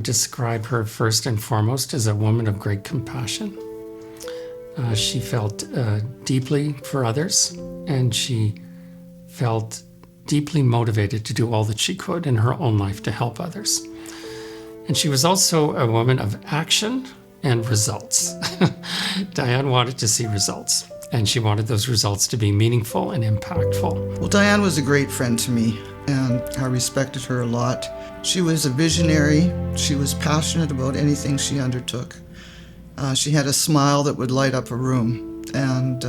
would describe her first and foremost as a woman of great compassion. She felt deeply for others, and she felt deeply motivated to do all that she could in her own life to help others. And she was also a woman of action and results. Dianne wanted to see results, and she wanted those results to be meaningful and impactful. Well, Dianne was a great friend to me, and I respected her a lot. She was a visionary. She was passionate about anything she undertook. She had a smile that would light up a room, and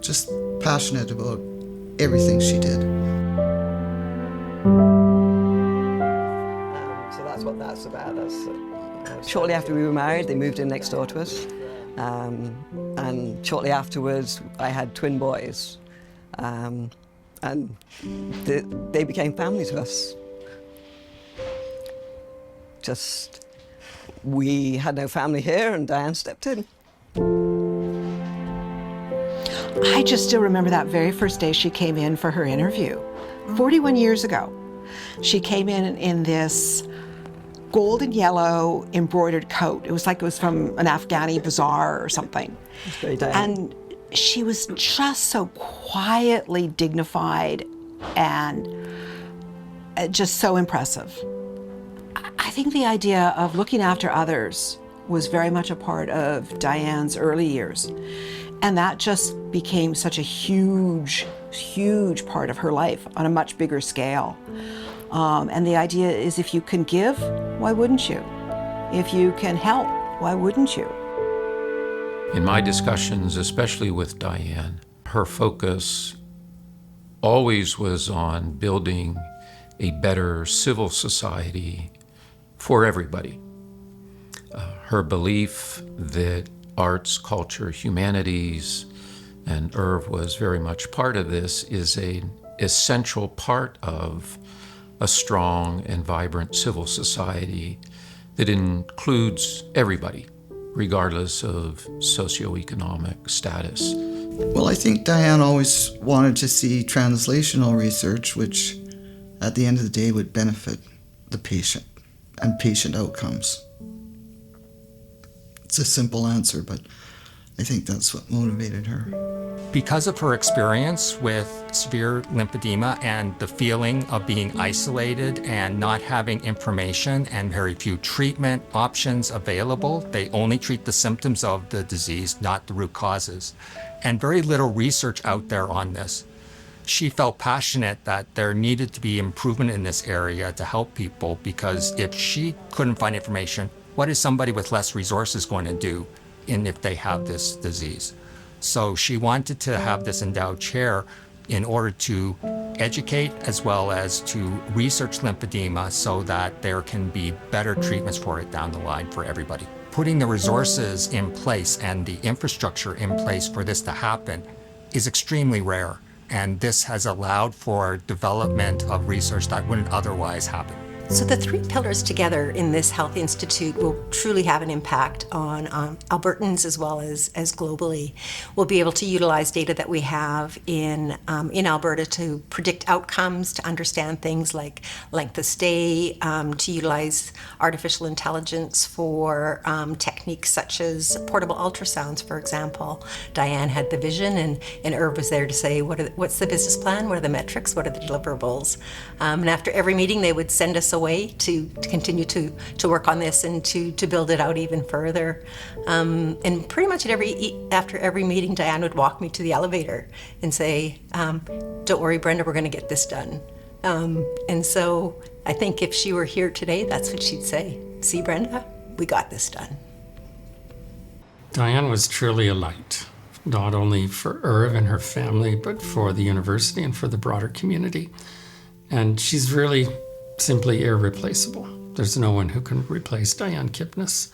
just passionate about everything she did. So that's what that's about. Shortly after we were married, they moved in next door to us. And shortly afterwards, I had twin boys. And they became family to us. We had no family here, and Dianne stepped in. I just still remember that very first day she came in for her interview, 41 years ago. She came in this gold and yellow embroidered coat. It was like it was from an Afghani bazaar or something. It's very Dianne. And she was just so quietly dignified and just so impressive. I think the idea of looking after others was very much a part of Dianne's early years. And that just became such a huge, huge part of her life on a much bigger scale. And the idea is, if you can give, why wouldn't you? If you can help, why wouldn't you? In my discussions, especially with Dianne, her focus always was on building a better civil society for everybody. Her belief that arts, culture, humanities, and Irv was very much part of this is an essential part of a strong and vibrant civil society that includes everybody, regardless of socioeconomic status. Well, I think Dianne always wanted to see translational research, which at the end of the day would benefit the patient and patient outcomes. It's a simple answer, but I think that's what motivated her. Because of her experience with severe lymphedema and the feeling of being isolated and not having information and very few treatment options available, they only treat the symptoms of the disease, not the root causes, and very little research out there on this. She felt passionate that there needed to be improvement in this area to help people, because if she couldn't find information, what is somebody with less resources going to do if they have this disease? So she wanted to have this endowed chair in order to educate as well as to research lymphedema so that there can be better treatments for it down the line for everybody. Putting the resources in place and the infrastructure in place for this to happen is extremely rare. And this has allowed for development of research that wouldn't otherwise happen. So the three pillars together in this health institute will truly have an impact on Albertans as well as globally. We'll be able to utilize data that we have in Alberta to predict outcomes, to understand things like length of stay, to utilize artificial intelligence for techniques such as portable ultrasounds, for example. Dianne had the vision, and Irv was there to say, what's the business plan? What are the metrics? What are the deliverables? And after every meeting, they would send us away to continue to work on this and to build it out even further. And pretty much after every meeting, Dianne would walk me to the elevator and say, don't worry, Brenda, we're going to get this done. And so I think if she were here today, that's what she'd say. See, Brenda, we got this done. Dianne was truly a light, not only for Irv and her family, but for the university and for the broader community. And she's really simply irreplaceable. There's no one who can replace Dianne Kipnes.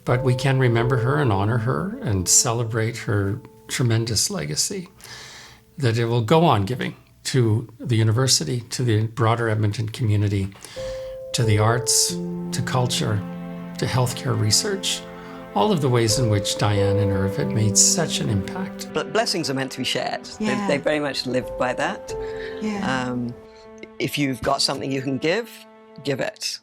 But we can remember her and honor her and celebrate her tremendous legacy, that it will go on giving to the university, to the broader Edmonton community, to the arts, to culture, to healthcare research, all of the ways in which Dianne and Irv had made such an impact. But blessings are meant to be shared. Yeah. They very much lived by that. Yeah. If you've got something you can give it.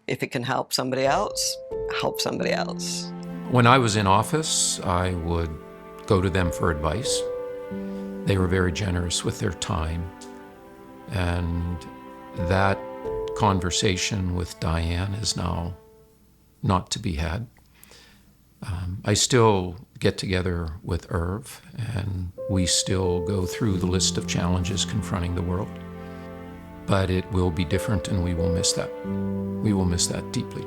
If it can help somebody else, help somebody else. When I was in office, I would go to them for advice. They were very generous with their time. And that conversation with Dianne is now not to be had. I still get together with Irv, and we still go through the list of challenges confronting the world. But it will be different, and we will miss that. We will miss that deeply.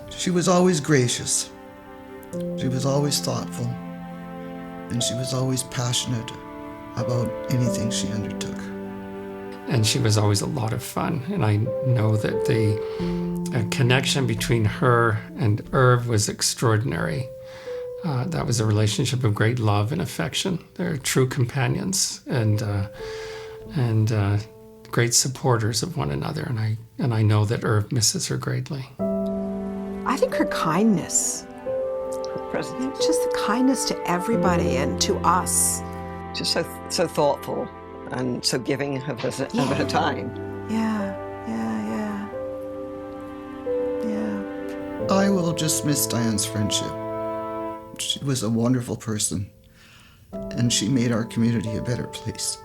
She was always gracious. She was always thoughtful. And she was always passionate about anything she undertook. And she was always a lot of fun. And I know that the connection between her and Irv was extraordinary. That was a relationship of great love and affection. They're true companions and great supporters of one another. And I know that Irv misses her greatly. I think her kindness, just the kindness to everybody and to us. Just so thoughtful and so giving of her time. Yeah. I will just miss Dianne's friendship. She was a wonderful person, and she made our community a better place.